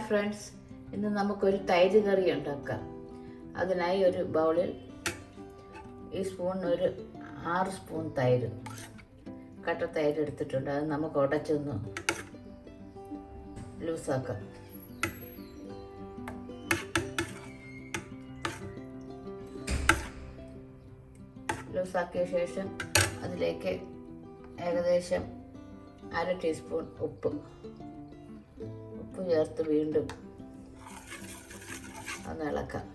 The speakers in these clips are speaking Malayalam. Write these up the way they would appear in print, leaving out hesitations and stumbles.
ഫ്രണ്ട്സ്, ഇന്ന് നമുക്കൊരു തൈര് കറി ഉണ്ടാക്കാം. അതിനായി ഒരു ബൗളിൽ ഈ സ്പൂൺ ഒരു 6 സ്പൂൺ തൈര്, കട്ട തൈര് എടുത്തിട്ടുണ്ട്. അത് നമുക്ക് ഉടച്ചൊന്ന് ലൂസാക്കാം. ലൂസാക്കിയ ശേഷം അതിലേക്ക് ഏകദേശം 1/2 ടീസ്പൂൺ ഉപ്പ് ചേർത്ത് വീണ്ടും ഒന്ന് ഇളക്കാം.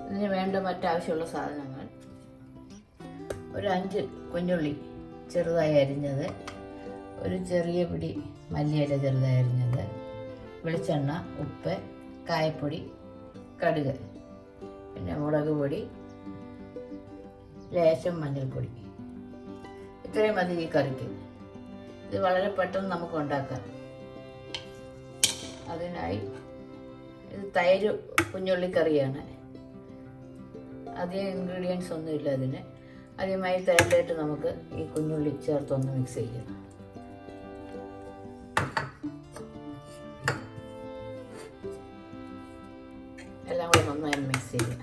ഇതിന് വേണ്ട മറ്റാവശ്യമുള്ള സാധനങ്ങൾ: ഒരു 5 കുഞ്ഞുള്ളി ചെറുതായി അരിഞ്ഞത്, ഒരു ചെറിയ പിടി മല്ലിയില ചെറുതായി അരിഞ്ഞത്, വെളിച്ചെണ്ണ, ഉപ്പ്, കായപ്പൊടി, കടുക്, പിന്നെ മുളക് പൊടി, ലേശം മഞ്ഞൾപ്പൊടി. ഇത്രയും മതി ഈ കറിക്ക്. ഇത് വളരെ പെട്ടെന്ന് നമുക്ക് ഉണ്ടാക്കാം. അതിനായി ഇത് തൈര് കുഞ്ഞുള്ളിക്കറിയാണ്. അധികം ഇൻഗ്രീഡിയൻസ് ഒന്നുമില്ല അതിന്. ആദ്യമായി തൈരിലായിട്ട് നമുക്ക് ഈ കുഞ്ഞുള്ളി ചേർത്തൊന്ന് മിക്സ് ചെയ്യാം. എല്ലാം കൂടെ നന്നായി മിക്സ് ചെയ്യാം.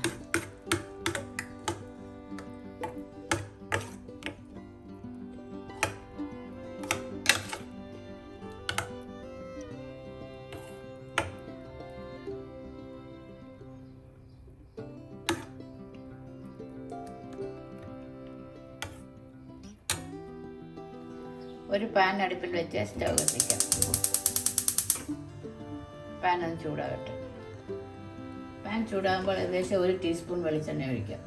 ഒരു പാൻ അടുപ്പിൽ വെച്ച് സ്റ്റവ് കത്തിക്കാം. പാൻ ഒന്ന് ചൂടാകട്ടെ. പാൻ ചൂടാകുമ്പോൾ ഏകദേശം 1 ടീസ്പൂൺ വെളിച്ചെണ്ണ ഒഴിക്കാം.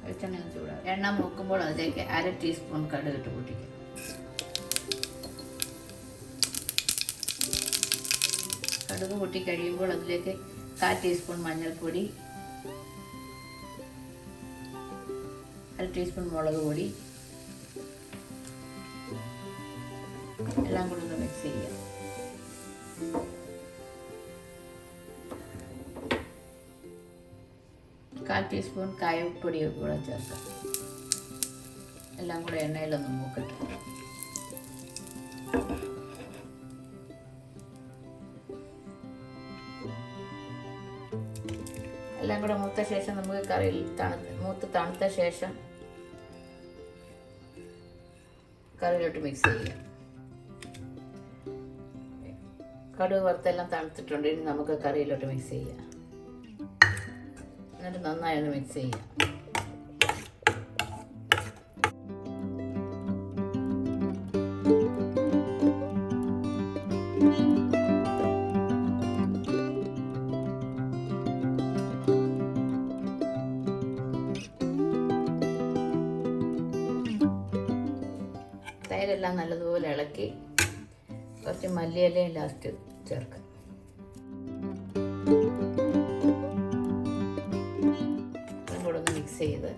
വെളിച്ചെണ്ണ ചൂടാകും. എണ്ണ മൂക്കുമ്പോൾ അതിലേക്ക് 1/2 ടീസ്പൂൺ കടുക് ഇട്ട് പൊട്ടിക്കാം. കടുക് പൊട്ടി കഴിയുമ്പോൾ അതിലേക്ക് 1/4 ടീസ്പൂൺ മഞ്ഞൾപ്പൊടി, 1/2 ടീസ്പൂൺ മുളക് പൊടി, എല്ലാം കൂടി ഒന്ന് മിക്സ് ചെയ്യാം. കാൽ ടീസ്പൂൺ കായപ്പൊടി കൂടെ ചേർക്കാം. എല്ലാം കൂടെ എണ്ണയിലൊന്ന് മൂക്കട്ടെ. എല്ലാം കൂടെ മൂത്ത ശേഷം നമുക്ക് കറിയിൽ തണുത്ത ശേഷം കറിയിലോട്ട് മിക്സ് ചെയ്യാം. കടുക് വറുത്തെല്ലാം തണുത്തിട്ടുണ്ട്. ഇനി നമുക്ക് കറിയിലോട്ട് മിക്സ് ചെയ്യാം. എന്നിട്ട് നന്നായി ഒന്ന് മിക്സ് ചെയ്യാം. തൈരെല്ലാം നല്ലതുപോലെ ഇളക്കി കുറച്ച് മല്ലിയിലയും ലാസ്റ്റ് ചേർക്കാം. അതും കൂടെ ഒന്ന് മിക്സ് ചെയ്ത്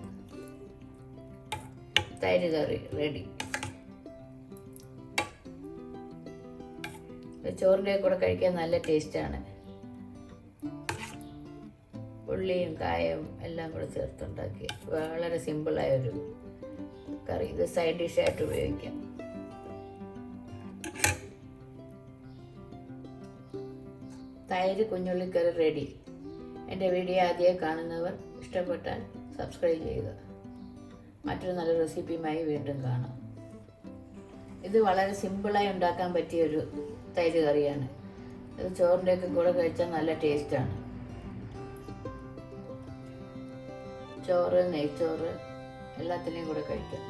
തൈര് കറി റെഡി. ചോറിൻ്റെ കൂടെ കഴിക്കാൻ നല്ല ടേസ്റ്റാണ്. ഉള്ളിയും കായവും എല്ലാം കൂടെ ചേർത്തുണ്ടാക്കി വളരെ സിമ്പിളായൊരു കറി. ഇത് സൈഡ് ഡിഷായിട്ട് ഉപയോഗിക്കാം. തൈര് കുഞ്ഞുള്ളിക്കറി റെഡി. എൻ്റെ വീഡിയോ ആദ്യമായി കാണുന്നവർ ഇഷ്ടപ്പെട്ടാൽ സബ്സ്ക്രൈബ് ചെയ്യുക. മറ്റൊരു നല്ല റെസിപ്പിയുമായി വീണ്ടും കാണാം. ഇത് വളരെ സിമ്പിളായി ഉണ്ടാക്കാൻ പറ്റിയൊരു തൈര് കറിയാണ്. ഇത് ചോറിൻ്റെയൊക്കെ കൂടെ കഴിച്ചാൽ നല്ല ടേസ്റ്റാണ്. ചോറ്, നെയ്ച്ചോറ് എല്ലാത്തിനെയും കൂടെ കഴിക്കാം.